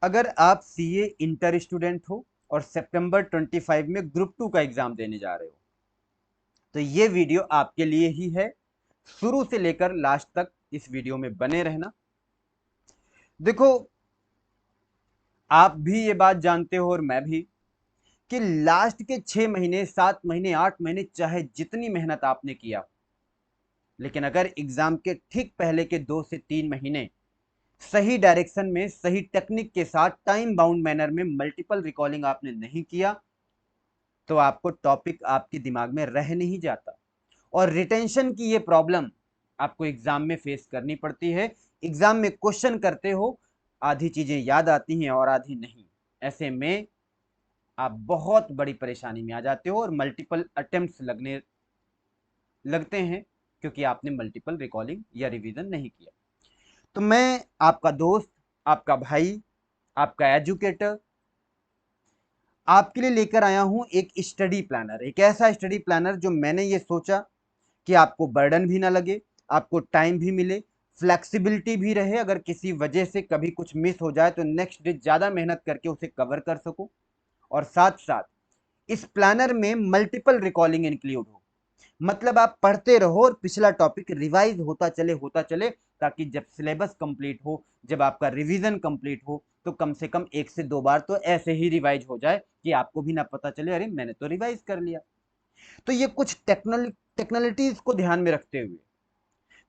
अगर आप CA inter student हो और सितंबर 25 में ग्रुप 2 का एग्जाम देने जा रहे हो तो ये वीडियो आपके लिए ही है। शुरू से लेकर लास्ट तक इस वीडियो में बने रहना। देखो, आप भी ये बात जानते हो और मैं भी कि लास्ट के 6 महीने 7 महीने 8 महीने चाहे जितनी मेहनत आपने किया, लेकिन अगर एग्जाम के ठीक पहले के 2 से 3 महीने सही डायरेक्शन में सही टेक्निक के साथ टाइम बाउंड मैनर में मल्टीपल रिकॉलिंग आपने नहीं किया तो आपको टॉपिक आपके दिमाग में रह नहीं जाता। और रिटेंशन की ये प्रॉब्लम आपको एग्जाम में फेस करनी पड़ती है। एग्जाम में क्वेश्चन करते हो, आधी चीजें याद आती हैं और आधी नहीं। ऐसे में आप बहुत बड़ी परेशानी में आ जाते हो और मल्टीपल अटेम्प्ट्स लगने लगते हैं क्योंकि आपने मल्टीपल रिकॉलिंग या रिवीजन नहीं किया। तो मैं आपका दोस्त, आपका भाई, आपका एजुकेटर आपके लिए लेकर आया हूं एक स्टडी प्लानर, एक ऐसा स्टडी प्लानर जो मैंने ये सोचा कि आपको बर्डन भी ना लगे, आपको टाइम भी मिले, फ्लेक्सिबिलिटी भी रहे। अगर किसी वजह से कभी कुछ मिस हो जाए तो नेक्स्ट डे ज्यादा मेहनत करके उसे कवर कर सको। और साथ साथ इस प्लानर में मल्टीपल रिकॉलिंग इंक्लूड हो, मतलब आप पढ़ते रहो और पिछला टॉपिक रिवाइज होता चले ताकि जब सिलेबस कंप्लीट हो, जब आपका रिवीजन कंप्लीट हो तो कम से कम 1 से 2 बार तो ऐसे ही रिवाइज हो जाए कि आपको भी ना पता चले अरे मैंने तो रिवाइज कर लिया। तो ये कुछ टेक्नोलॉजीज को ध्यान में रखते हुए,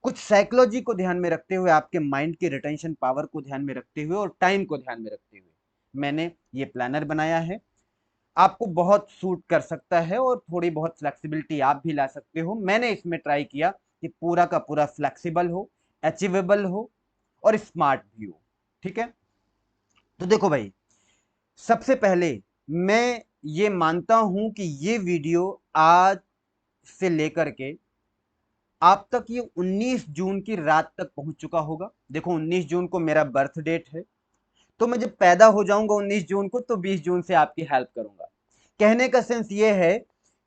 कुछ साइकोलॉजी को ध्यान में रखते हुए, आपके माइंड की रिटेंशन पावर को ध्यान में रखते हुए और टाइम को ध्यान में रखते हुए मैंने ये प्लानर बनाया है। आपको बहुत सूट कर सकता है और थोड़ी बहुत फ्लेक्सिबिलिटी आप भी ला सकते हो। मैंने इसमें ट्राई किया कि पूरा का पूरा फ्लेक्सिबल हो, अचीवेबल हो और स्मार्ट भी हो। ठीक है, तो देखो भाई, सबसे पहले मैं ये मानता हूं कि ये वीडियो आज से लेकर के आप तक ये 19 जून की रात तक पहुंच चुका होगा। देखो, 19 जून को मेरा बर्थ डेट है, तो मैं जब पैदा हो जाऊंगा 19 जून को तो 20 जून से आपकी हेल्प करूंगा। कहने का सेंस ये है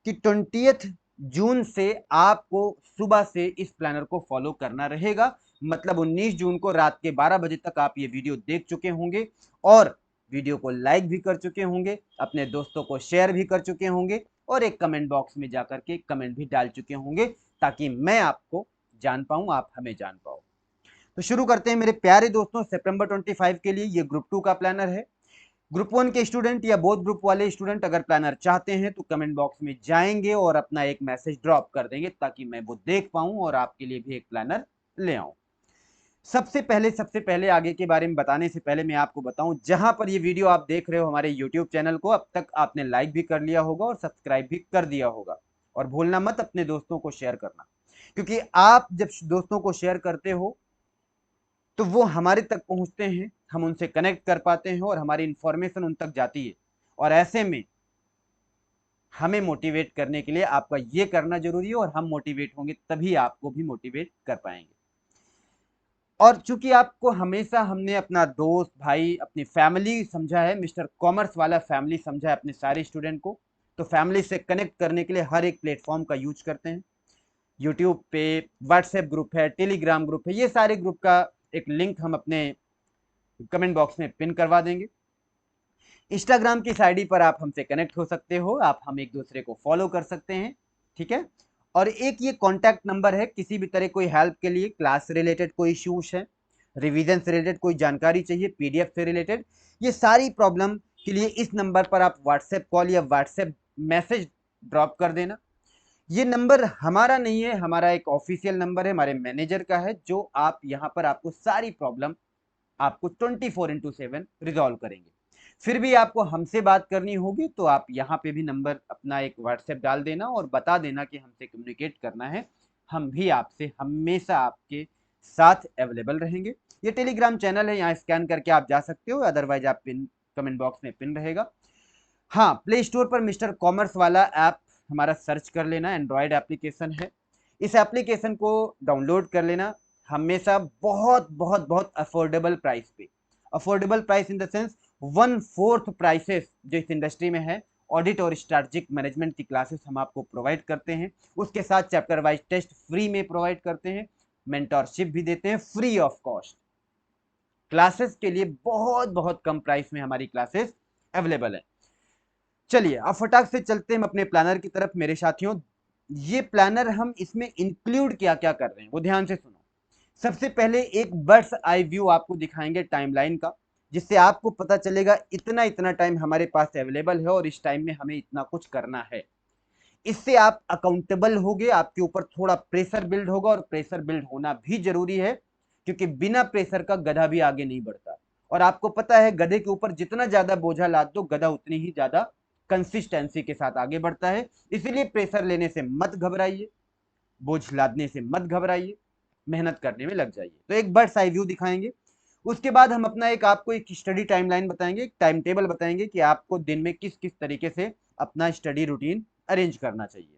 कि 20 जून से आपको सुबह से इस प्लानर को फॉलो करना रहेगा। मतलब 19 जून को रात के 12 बजे तक आप ये वीडियो देख चुके होंगे और वीडियो को लाइक भी कर चुके होंगे, अपने दोस्तों को शेयर भी कर चुके होंगे और एक कमेंट बॉक्स में जाकर के कमेंट भी डाल चुके होंगे ताकि मैं आपको जान पाऊं, आप हमें जान पाओ। तो शुरू करते हैं मेरे प्यारे दोस्तों। सितंबर 25 के लिए ये ग्रुप 2 का प्लानर है। ग्रुप 1 के स्टूडेंट या बोथ ग्रुप वाले स्टूडेंट अगर प्लानर चाहते हैं तो कमेंट बॉक्स में जाएंगे और अपना एक मैसेज ड्रॉप कर देंगे ताकि मैं वो देख पाऊं और आपके लिए भी एक प्लानर ले आऊं। सबसे पहले आगे के बारे में बताने से पहले मैं आपको बताऊं, जहां पर ये वीडियो आप देख रहे हो हमारे यूट्यूब चैनल को, अब तक आपने लाइक भी कर लिया होगा और सब्सक्राइब भी कर दिया होगा। और भूलना मत अपने दोस्तों को शेयर करना, क्योंकि आप जब दोस्तों को शेयर करते हो तो वो हमारे तक पहुंचते हैं, हम उनसे कनेक्ट कर पाते हैं और हमारी इंफॉर्मेशन उन तक जाती है। और ऐसे में हमें मोटिवेट करने के लिए आपका ये करना जरूरी है और हम मोटिवेट होंगे तभी आपको भी मोटिवेट कर पाएंगे। और चूंकि आपको हमेशा हमने अपना दोस्त भाई अपनी फैमिली समझा है, मिस्टर कॉमर्स वाला फैमिली समझा है अपने सारे स्टूडेंट को, तो फैमिली से कनेक्ट करने के लिए हर एक प्लेटफॉर्म का यूज करते हैं। यूट्यूब पे व्हाट्सएप ग्रुप है, टेलीग्राम ग्रुप है, ये सारे ग्रुप का एक लिंक हम अपने कमेंट बॉक्स में पिन करवा देंगे। इंस्टाग्राम की आईडी पर आप हमसे कनेक्ट हो सकते हो, आप हम एक दूसरे को फॉलो कर सकते हैं। ठीक है, और एक ये कॉन्टैक्ट नंबर है, किसी भी तरह कोई हेल्प के लिए, क्लास से रिलेटेड कोई इश्यूज है, रिवीजन से रिलेटेड कोई जानकारी चाहिए, पीडीएफ से रिलेटेड, ये सारी प्रॉब्लम के लिए इस नंबर पर आप व्हाट्सएप कॉल या व्हाट्सएप मैसेज ड्रॉप कर देना। ये नंबर हमारा नहीं है, हमारा एक ऑफिशियल नंबर है, हमारे मैनेजर का है, जो आप यहाँ पर आपको सारी प्रॉब्लम आपको 24/7 रिजॉल्व करेंगे। फिर भी आपको हमसे बात करनी होगी तो आप यहाँ पे भी नंबर अपना एक व्हाट्सएप डाल देना और बता देना कि हमसे कम्युनिकेट करना है। हम भी आपसे हमेशा आपके साथ अवेलेबल रहेंगे। ये टेलीग्राम चैनल है, यहाँ स्कैन करके आप जा सकते हो, अदरवाइज आप पिन कमेंट बॉक्स में पिन रहेगा। हाँ, प्ले स्टोर पर मिस्टर कॉमर्स वाला ऐप हमारा सर्च कर लेना, एंड्रॉयड एप्लीकेशन है, इस एप्लीकेशन को डाउनलोड कर लेना। हमेशा बहुत बहुत बहुत अफोर्डेबल प्राइस पे, affordable price in the sense 1/4 prices जो इस इंडस्ट्री में है। ऑडिट और स्ट्रैटेजिक मैनेजमेंट की क्लासेस हम आपको प्रोवाइड करते हैं, उसके साथ चैप्टर वाइज टेस्ट फ्री में प्रोवाइड करते हैं, मेंटरशिप भी देते हैं फ्री ऑफ कॉस्ट। क्लासेस के लिए बहुत बहुत कम प्राइस में हमारी क्लासेस अवेलेबल है। चलिए अब फटाक से चलते हैं अपने प्लानर की तरफ मेरे साथियों। ये प्लानर हम इसमें इंक्लूड क्या क्या कर रहे हैं वो ध्यान से सुनो। सबसे पहले एक बर्ड्स आई व्यू आपको दिखाएंगे टाइमलाइन का, जिससे आपको पता चलेगा इतना इतना टाइम हमारे पास अवेलेबल है और इस टाइम में हमें इतना कुछ करना है। इससे आप अकाउंटेबल होगे, आपके ऊपर थोड़ा प्रेशर बिल्ड होगा, और प्रेशर बिल्ड होना भी जरूरी है क्योंकि बिना प्रेशर का गधा भी आगे नहीं बढ़ता। और आपको पता है गधे के ऊपर जितना ज्यादा बोझा लाद दो गधा उतनी ही ज्यादा कंसिस्टेंसी के साथ आगे बढ़ता है। इसलिए प्रेशर लेने से मत घबराइए, बोझ लादने से मत घबराइए, मेहनत करने में लग जाइए। तो एक बर्ड्स आई व्यू दिखाएंगे, उसके बाद हम अपना एक आपको एक स्टडी टाइमलाइन बताएंगे, एक टाइम टेबल बताएंगे कि आपको दिन में किस किस तरीके से अपना स्टडी रूटीन अरेंज करना चाहिए।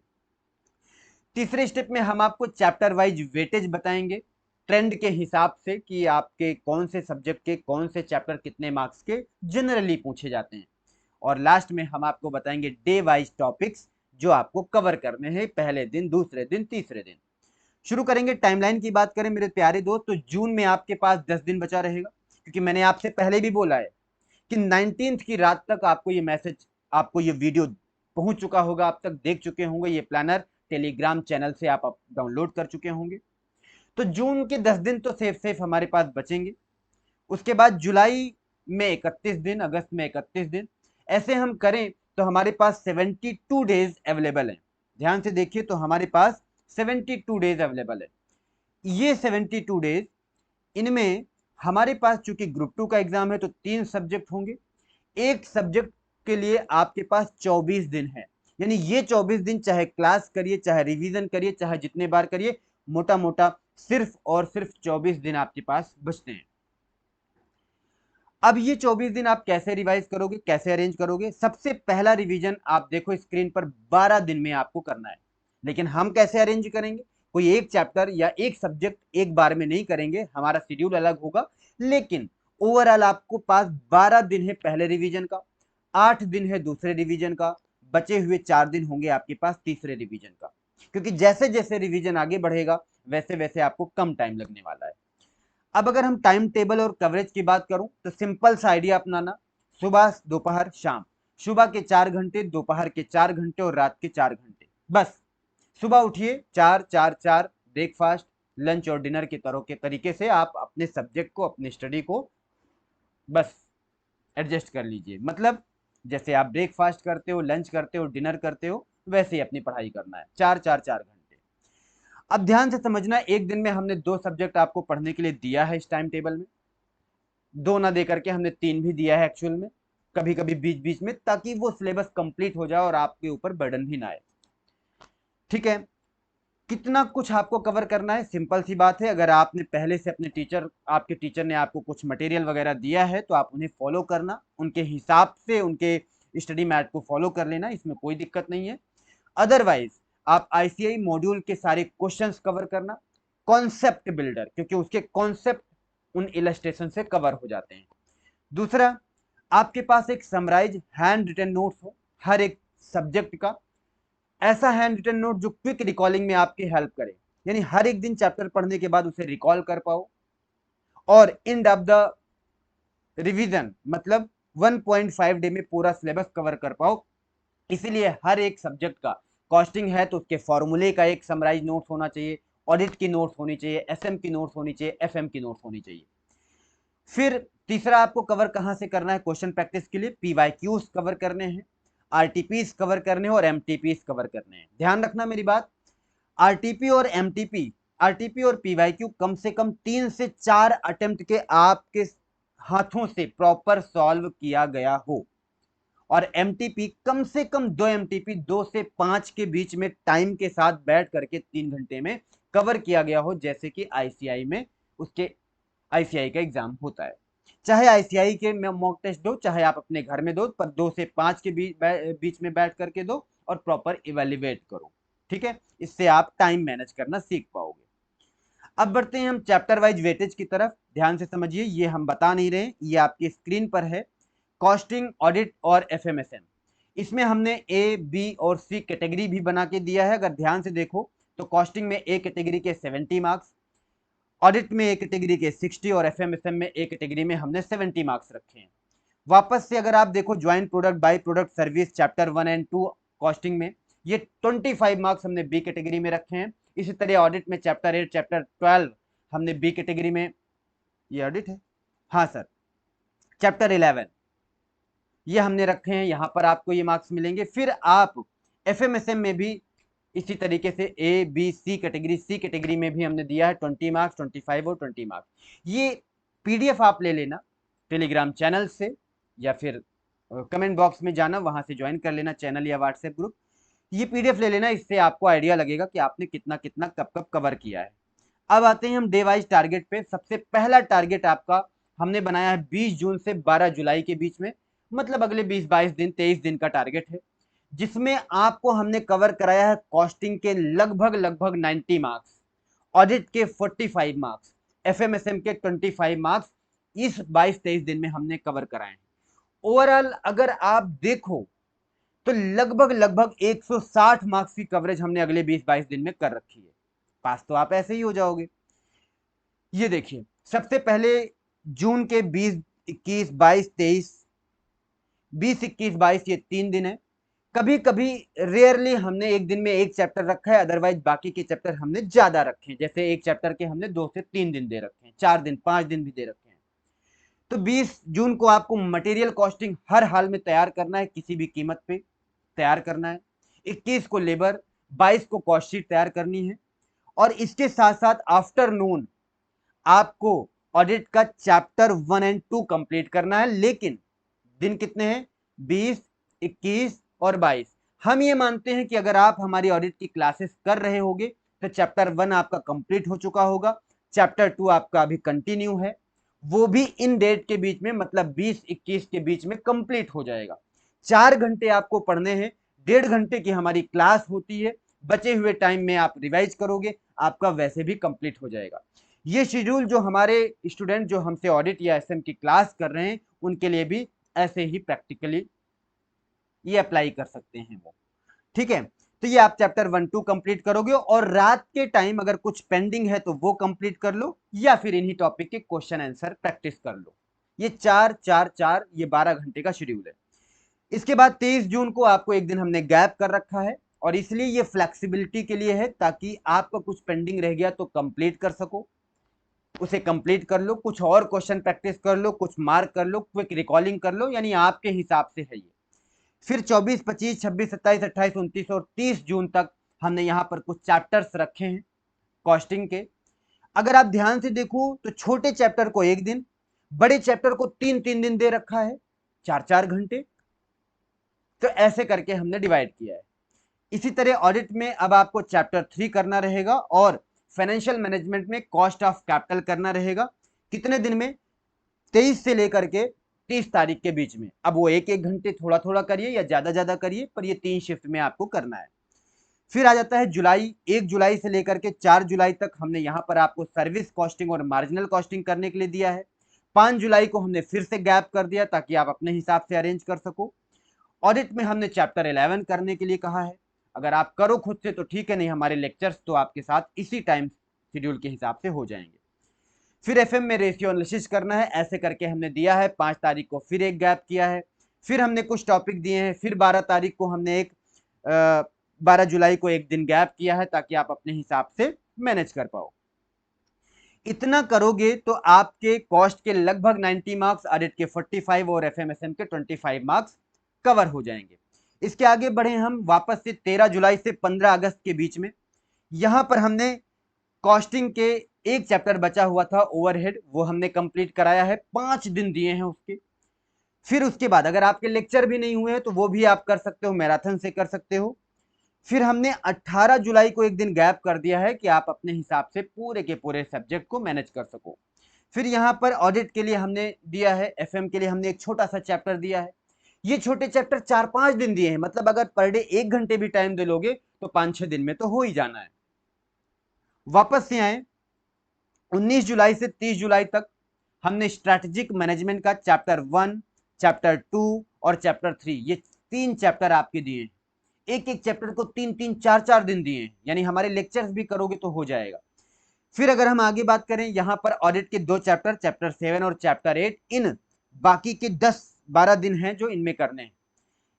तीसरे स्टेप में हम आपको चैप्टर वाइज वेटेज बताएंगे ट्रेंड के हिसाब से कि आपके कौन से सब्जेक्ट के कौन से चैप्टर कितने मार्क्स के जनरली पूछे जाते हैं। और लास्ट में हम आपको बताएंगे डे वाइज टॉपिक्स जो आपको कवर करने हैं पहले दिन, दूसरे दिन, तीसरे दिन। शुरू करेंगे टाइमलाइन की बात करें मेरे प्यारे दोस्त, तो जून में आपके पास 10 दिन बचा रहेगा, क्योंकि मैंने आपसे पहले भी बोला है कि 19 की रात तक आपको ये मैसेज, आपको ये वीडियो पहुंच चुका होगा, आप तक देख चुके होंगे, ये प्लानर टेलीग्राम चैनल से आप डाउनलोड कर चुके होंगे। तो जून के 10 दिन तो सेफ सेफ हमारे पास बचेंगे। उसके बाद जुलाई में 31 दिन, अगस्त में 31 दिन, ऐसे हम करें तो हमारे पास 72 डेज अवेलेबल है। ध्यान से देखिए, तो हमारे पास 72 डेज अवेलेबल है। ये 72 डेज, इनमें हमारे पास चूंकि ग्रुप 2 का एग्जाम है तो 3 सब्जेक्ट होंगे, एक सब्जेक्ट के लिए आपके पास 24 दिन है। यानी ये 24 दिन चाहे क्लास करिए, चाहे रिवीजन करिए, चाहे जितने बार करिए, मोटा मोटा सिर्फ और सिर्फ 24 दिन आपके पास बचते हैं। अब ये 24 दिन आप कैसे रिवाइज करोगे, कैसे अरेंज करोगे? सबसे पहला रिवीजन आप देखो स्क्रीन पर 12 दिन में आपको करना है। लेकिन हम कैसे अरेंज करेंगे? कोई एक चैप्टर या एक सब्जेक्ट एक बार में नहीं करेंगे, हमारा शेड्यूल अलग होगा। लेकिन ओवरऑल आपको पास 12 दिन है पहले रिवीजन का, 8 दिन है दूसरे रिवीजन का, बचे हुए 4 दिन होंगे आपके पास तीसरे रिवीजन का। क्योंकि जैसे जैसे रिवीजन आगे बढ़ेगा वैसे वैसे आपको कम टाइम लगने वाला है। अब अगर हम टाइम टेबल और कवरेज की बात करूं तो सिंपल सा आइडिया अपनाना, सुबह, दोपहर, शाम। सुबह के 4 घंटे, दोपहर के 4 घंटे और रात के 4 घंटे, बस। सुबह उठिए, 4 4 4 ब्रेकफास्ट, लंच और डिनर के तरह के तरीके से आप अपने सब्जेक्ट को, अपने स्टडी को बस एडजस्ट कर लीजिए। मतलब जैसे आप ब्रेकफास्ट करते हो, लंच करते हो, डिनर करते हो, वैसे ही अपनी पढ़ाई करना है, 4 4 4 घंटे। अब ध्यान से समझना, एक दिन में हमने 2 सब्जेक्ट आपको पढ़ने के लिए दिया है इस टाइम टेबल में, 2 ना दे करके हमने 3 भी दिया है एक्चुअल में, कभी कभी बीच बीच में, ताकि वो सिलेबस कंप्लीट हो जाए और आपके ऊपर बर्डन भी ना आए। ठीक है, कितना कुछ आपको कवर करना है, सिंपल सी बात है। अगर आपने पहले से अपने टीचर, आपके टीचर ने आपको कुछ मटेरियल वगैरह दिया है तो आप उन्हें फॉलो करना, उनके हिसाब से उनके स्टडी मैट को फॉलो कर लेना, इसमें कोई दिक्कत नहीं है। अदरवाइज आप आईसीआई मॉड्यूल के सारे क्वेश्चंस कवर करना, कॉन्सेप्ट बिल्डर, क्योंकि उसके कॉन्सेप्ट उन इलस्ट्रेशन से कवर हो जाते हैं। दूसरा, आपके पास एक समराइज हैंड रिटन नोट्स हो हर एक सब्जेक्ट का, ऐसा हैंड रिटन नोट जो क्विक रिकॉलिंग में आपकी हेल्प करे, यानी हर एक दिन चैप्टर पढ़ने के बाद उसे रिकॉल कर पाओ, और एंड ऑफ द रिवीजन मतलब 1.5 डे में पूरा सिलेबस कवर कर पाओ। इसीलिए हर एक सब्जेक्ट का कॉस्टिंग है तो उसके फॉर्मूले का एक समराइज नोट्स होना चाहिए, ऑडिट की नोट्स होनी चाहिए, एसएम की नोट्स होनी चाहिए, एफएम की नोट्स होनी चाहिए। फिर तीसरा आपको कवर कहां से करना है क्वेश्चन प्रैक्टिस के लिए? पीवाईक्यूज कवर करने हैं, आरटीपीस कवर करने हैं और एमटीपीस कवर करने हैं। ध्यान रखना मेरी बात, आरटीपी और एमटीपी, आरटीपी और पीवाईक्यू कम से कम 3 से 4 अटेम्प्ट के आपके हाथों से प्रॉपर सॉल्व किया गया हो, और एमटीपी कम से कम 2 एमटीपी 2 से 5 के बीच में टाइम के साथ बैठ करके 3 घंटे में कवर किया गया हो, जैसे कि आईसीआई में उसके आईसीआई का एग्जाम होता है। चाहे आईसीआई के मॉक टेस्ट दो, चाहे आप अपने घर में दो, पर 2 से 5 के बीच में बैठ करके दो और प्रॉपर इवेल्युएट करो। ठीक है, इससे आप टाइम मैनेज करना सीख पाओगे। अब बढ़ते हैं हम चैप्टर वाइज वेटेज की तरफ। ध्यान से समझिए, ये हम बता नहीं रहे, ये आपकी स्क्रीन पर है। कॉस्टिंग, ऑडिट और एफएमएसएम, इसमें हमने ए, बी और सी कैटेगरी भी बना के दिया है। अगर ध्यान से देखो तो कॉस्टिंग में ए कैटेगरी के 70 मार्क्स, ऑडिट में ए कैटेगरी के 60 और एफएमएसएम में ए कैटेगरी में हमने 70 मार्क्स रखे हैं। वापस से अगर आप देखो joint product, by product, service, chapter 1 and 2 costing में ये 25 मार्क्स हमने बी कैटेगरी में रखे हैं। इसी तरह ऑडिट में चैप्टर 8, चैप्टर 12 हमने बी कैटेगरी में, ये ऑडिट है, हाँ सर, चैप्टर 11 ये हमने रखे हैं, यहां पर आपको ये मार्क्स मिलेंगे। फिर आप एफएमएसएम में भी इसी तरीके से A B C category, C category में भी हमने दिया है 20 मार्क्स, 25 और 20 मार्क्स। ये पीडीएफ आप ले लेना टेलीग्राम चैनल से, या फिर कमेंट बॉक्स में जाना, वहां से ज्वाइन कर लेना चैनल या व्हाट्सएप ग्रुप। ये पीडीएफ ले लेना, इससे आपको आइडिया लगेगा कि आपने कितना कितना कब कब कवर किया है। अब आते हैं हम डे वाइज टारगेट पे। सबसे पहला टारगेट आपका हमने बनाया है 20 जून से 12 जुलाई के बीच में, मतलब अगले 20-22 दिन, 23 दिन का टारगेट है, जिसमें आपको हमने कवर कराया है कॉस्टिंग के लगभग 90 मार्क्स, ऑडिट के 45 मार्क्स, एफएमएसएम के 25 मार्क्स इस 22-23 दिन में हमने कवर कराए हैं। ओवरऑल अगर आप देखो तो लगभग 160 मार्क्स की कवरेज हमने अगले 20-22 दिन में कर रखी है। पास तो आप ऐसे ही हो जाओगे। ये देखिए, सबसे पहले जून के 20, 21, 22, 23, 20, 21, 22 ये 3 दिन है। कभी कभी रेयरली हमने एक दिन में एक चैप्टर रखा है, अदरवाइज बाकी के चैप्टर हमने ज्यादा रखे हैं। जैसे एक चैप्टर के हमने 2 से 3 दिन दे रखे हैं, 4 दिन, 5 दिन भी दे रखे हैं। तो 20 जून को आपको मटेरियल कॉस्टिंग हर हाल में तैयार करना है, किसी भी कीमत पे तैयार करना है। 21 को लेबर, 22 को कॉस्ट शीट तैयार करनी है। और इसके साथ साथ आफ्टरनून आपको ऑडिट का चैप्टर 1 एंड 2 कंप्लीट करना है। लेकिन दिन कितने हैं? 20, 21 और 22। हम ये मानते हैं कि अगर आप हमारी ऑडिट की क्लासेस कर रहे होगे तो चैप्टर 1 आपका कंप्लीट हो चुका होगा, चैप्टर 2 आपका अभी कंटिन्यू है, वो भी इन डेट के बीच में, मतलब 20-21 के बीच में कंप्लीट हो जाएगा। 4 घंटे आपको पढ़ने हैं, 1.5 घंटे की हमारी क्लास होती है, बचे हुए टाइम में आप रिवाइज करोगे, आपका वैसे भी कंप्लीट हो जाएगा। ये शेड्यूल जो हमारे स्टूडेंट जो हमसे ऑडिट या एसएम की क्लास कर रहे हैं उनके लिए भी ऐसे ही प्रैक्टिकली ये अप्लाई कर सकते हैं वो, ठीक है। तो ये आप चैप्टर 1-2 कंप्लीट करोगे और रात के टाइम अगर कुछ पेंडिंग है तो वो कंप्लीट कर लो, या फिर इन्हीं टॉपिक के क्वेश्चन आंसर प्रैक्टिस कर लो। ये 4-4-4 ये 12 घंटे का शेड्यूल है। इसके बाद 23 जून को आपको एक दिन हमने गैप कर रखा है, और इसलिए ये फ्लेक्सिबिलिटी के लिए है, ताकि आपका कुछ पेंडिंग रह गया तो कंप्लीट कर सको, उसे कंप्लीट कर लो, कुछ और क्वेश्चन प्रैक्टिस कर लो, कुछ मार्क कर लो, क्विक रिकॉलिंग कर लो, यानी आपके हिसाब से है ये। फिर 24, 25, 26, 27, 28, 29 और 30 जून तक हमने यहाँ पर कुछ चैप्टर्स रखे हैं कॉस्टिंग के। अगर आप ध्यान से देखो तो छोटे चैप्टर को एक दिन, बड़े चैप्टर को 3-3 दिन दे रखा है, 4-4 घंटे। तो ऐसे करके हमने डिवाइड किया है। इसी तरह ऑडिट में अब आपको चैप्टर 3 करना रहेगा, और फाइनेंशियल मैनेजमेंट में कॉस्ट ऑफ कैपिटल करना रहेगा। कितने दिन में? 23 से लेकर के 30 तारीख के बीच में। अब वो एक एक घंटे थोड़ा थोड़ा करिए या ज्यादा ज्यादा करिए, पर ये 3 शिफ्ट में आपको करना है। फिर आ जाता है जुलाई। 1 जुलाई से लेकर के 4 जुलाई तक हमने यहां पर आपको सर्विस कॉस्टिंग और मार्जिनल कॉस्टिंग करने के लिए दिया है। 5 जुलाई को हमने फिर से गैप कर दिया ताकि आप अपने हिसाब से अरेंज कर सको। ऑडिट में हमने चैप्टर 11 करने के लिए कहा है। अगर आप करो खुद से तो ठीक है, नहीं हमारे लेक्चर्स तो आपके साथ इसी टाइम शेड्यूल के हिसाब से हो जाएंगे। फिर एफएम में रेशियो एनालिसिस करना है, ऐसे करके हमने दिया है। 5 तारीख को फिर एक गैप किया है। फिर हमने कुछ टॉपिक दिए हैं। फिर 12 तारीख को हमने 12 जुलाई को एक दिन गैप किया है, ताकि आप अपने हिसाब से मैनेज कर पाओ। इतना करोगे तो आपके कॉस्ट के लगभग 90 मार्क्स, ऑडिट के 45 और एफएमएसएम के 25 मार्क्स कवर हो जाएंगे। इसके आगे बढ़े हम वापस से 13 जुलाई से 15 अगस्त के बीच में। यहां पर हमने कॉस्टिंग के एक चैप्टर बचा हुआ था ओवरहेड, वो हमने कंप्लीट कराया है, 5 दिन दिए हैं उसके। फिर उसके बाद अगर आपके लेक्चर भी नहीं हुए हैं तो वो भी आप कर सकते हो, मैराथन से कर सकते हो। फिर हमने 18 जुलाई को एक दिन गैप कर दिया है कि आप अपने हिसाब से पूरे के पूरे सब्जेक्ट को मैनेज कर सको। फिर यहां पर ऑडिट के लिए हमने दिया है, एफएम के लिए हमने एक छोटा सा चैप्टर दिया है। ये छोटे चैप्टर 4-5 दिन दिए हैं, मतलब अगर पर डे 1 घंटे भी टाइम दे लोगे तो 5-6 दिन में तो हो ही जाना है। वापस से आए 19 जुलाई से 30 जुलाई तक हमने स्ट्रैटेजिक मैनेजमेंट का चैप्टर 1, चैप्टर 2 और चैप्टर 3, ये 3 चैप्टर आपके दिए हैं। एक एक चैप्टर को 3-3, 4-4 दिन दिए हैं, यानी हमारे लेक्चर्स भी करोगे तो हो जाएगा। फिर अगर हम आगे बात करें, यहां पर ऑडिट के 2 चैप्टर, चैप्टर 7 और चैप्टर 8, इन बाकी के 10-12 दिन हैं जो इनमें करने हैं।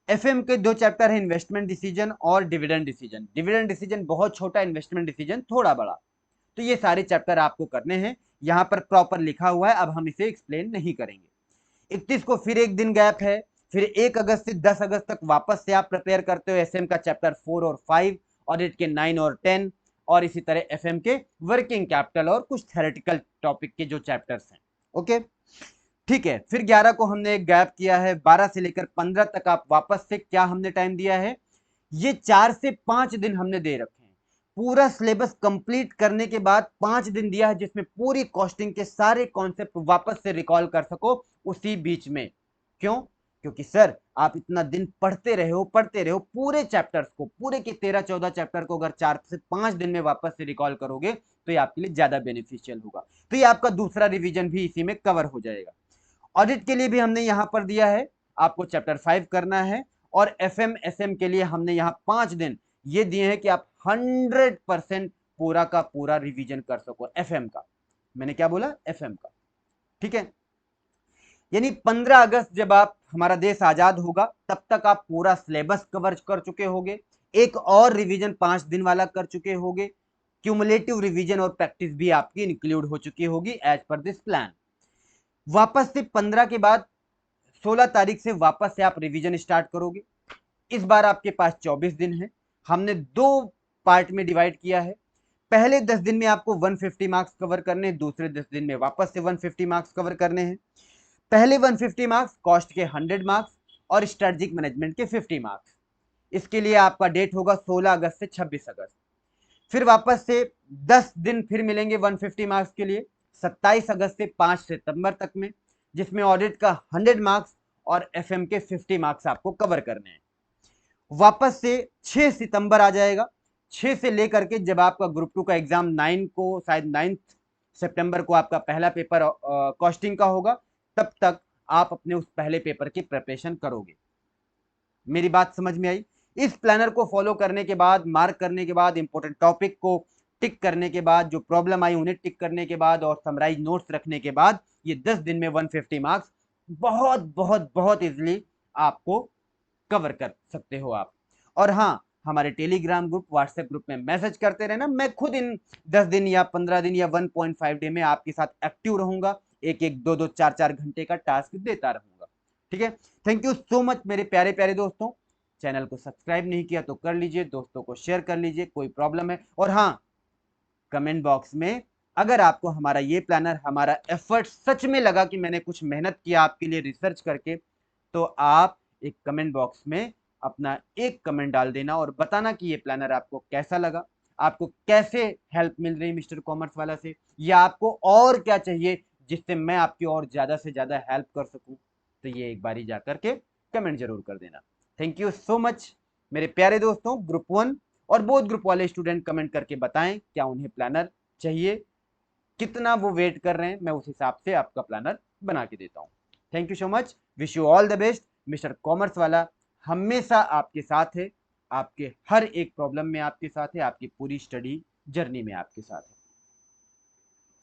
एफएम के 2 चैप्टर है, इन्वेस्टमेंट डिसीजन और डिविडेंड डिसीजन। डिविडेंड डिसीजन बहुत छोटा, इन्वेस्टमेंट डिसीजन थोड़ा बड़ा। तो ये सारे चैप्टर आपको करने हैं, यहां पर प्रॉपर लिखा हुआ है, अब हम इसे एक्सप्लेन नहीं करेंगे। 31 को फिर एक दिन गैप है, फिर 1 अगस्त से 10 अगस्त तक वापस से आप प्रिपेयर करते हो एसएम का चैप्टर 4 और 5, ऑडिट के 9 और 10, और इसी तरह एफएम के वर्किंग कैपिटल और कुछ थ्योरेटिकल टॉपिक के जो चैप्टर्स हैं। ओके, ठीक है। फिर 11 को हमने एक गैप किया है, 12 से लेकर 15 तक आप वापस से क्या हमने टाइम दिया है, ये 4 से 5 दिन हमने दे रखे हैं। पूरा सिलेबस कंप्लीट करने के बाद 5 दिन दिया है, जिसमें पूरी कॉस्टिंग के सारे कॉन्सेप्ट वापस से रिकॉल कर सको उसी बीच में। क्यों? क्योंकि सर आप इतना दिन पढ़ते रहे हो पूरे चैप्टर्स को, पूरे के 13-14 चैप्टर को अगर 4 से 5 दिन में वापस से रिकॉल करोगे तो ये आपके लिए ज्यादा बेनिफिशियल होगा। तो ये आपका दूसरा रिवीजन भी इसी में कवर हो जाएगा। ऑडिट के लिए भी हमने यहां पर दिया है, आपको चैप्टर 5 करना है, और एफएम एसएम के लिए हमने यहां 5 दिन ये दिए हैं कि आप 100% पूरा का पूरा रिवीजन कर सको एफएम का। मैंने क्या बोला? एफएम का। ठीक है, यानी 15 अगस्त जब आप हमारा देश आजाद होगा तब तक आप पूरा सिलेबस कवर कर चुके होंगे, एक और रिवीजन 5 दिन वाला कर चुके होंगे, क्यूमुलेटिव रिवीजन और प्रैक्टिस भी आपकी इंक्लूड हो चुकी होगी एज पर दिस प्लान। वापस से 15 के बाद 16 तारीख से वापस से आप रिवीजन स्टार्ट करोगे। इस बार आपके पास 24 दिन है, हमने 2 पार्ट में डिवाइड किया है। पहले 10 दिन में आपको 150 मार्क्स कवर करने हैं, दूसरे 10 दिन में वापस से 150 मार्क्स कवर करने हैं। पहले 150 मार्क्स कॉस्ट के 100 मार्क्स और स्ट्रेटेजिक मैनेजमेंट के 50 मार्क्स। इसके लिए आपका डेट होगा 16 अगस्त से 26 अगस्त। फिर वापस से 10 दिन फिर मिलेंगे 150 मार्क्स के लिए, 27 अगस्त से 5 सितंबर तक में, जिसमें ऑडिट का 100 मार्क्स और एफएम के 50 मार्क्स आपको कवर करने हैं। वापस से 6 सितंबर आ जाएगा, 6 से लेकर के जब आपका ग्रुप 2 का एग्जाम 9 को, शायद 9 सितंबर को आपका पहला पेपर कॉस्टिंग का होगा, तब तक आप अपने उस पहले पेपर की प्रिपरेशन करोगे। मेरी बात समझ में आई? इस प्लानर को फॉलो करने के बाद, मार्क करने के बाद, इंपॉर्टेंट टॉपिक को टिक करने के बाद, जो प्रॉब्लम आई उन्हें टिक करने के बाद और समराइज नोट्स रखने के बाद, ये 10 दिन में 150 मार्क्स बहुत बहुत बहुत इजीली आपको कवर कर सकते हो आप। और हाँ, हमारे टेलीग्राम ग्रुप, व्हाट्सएप ग्रुप में मैसेज करते रहना, मैं खुद इन 10 दिन या 15 दिन या 1.5 डे में आपके साथ एक्टिव रहूंगा, एक एक 2-2 4-4 घंटे का टास्क देता रहूंगा। ठीक है, थैंक यू सो मच मेरे प्यारे प्यारे दोस्तों। चैनल को सब्सक्राइब नहीं किया तो कर लीजिए, दोस्तों को शेयर कर लीजिए, कोई प्रॉब्लम है। और हाँ, कमेंट बॉक्स में अगर आपको हमारा ये प्लानर, हमारा एफर्ट सच में लगा कि मैंने कुछ मेहनत किया आपके लिए रिसर्च करके, तो आप एक कमेंट बॉक्स में अपना एक कमेंट डाल देना और बताना कि ये प्लानर आपको कैसा लगा, आपको कैसे हेल्प मिल रही मिस्टर कॉमर्स वाला से, या आपको और क्या चाहिए जिससे मैं आपकी और ज्यादा से ज्यादा हेल्प कर सकूं। तो ये एक बारी जाकर के कमेंट जरूर कर देना। थैंक यू सो मच मेरे प्यारे दोस्तों। ग्रुप 1 और बोथ ग्रुप वाले स्टूडेंट कमेंट करके बताएं क्या उन्हें प्लानर चाहिए, कितना वो वेट कर रहे हैं, मैं उस हिसाब से आपका प्लानर बना के देता हूं। Thank you so much, wish you all the best. Mister commerce वाला हमेशा आपके साथ है, आपके हर एक प्रॉब्लम में आपके साथ है, आपकी पूरी स्टडी जर्नी में आपके साथ है।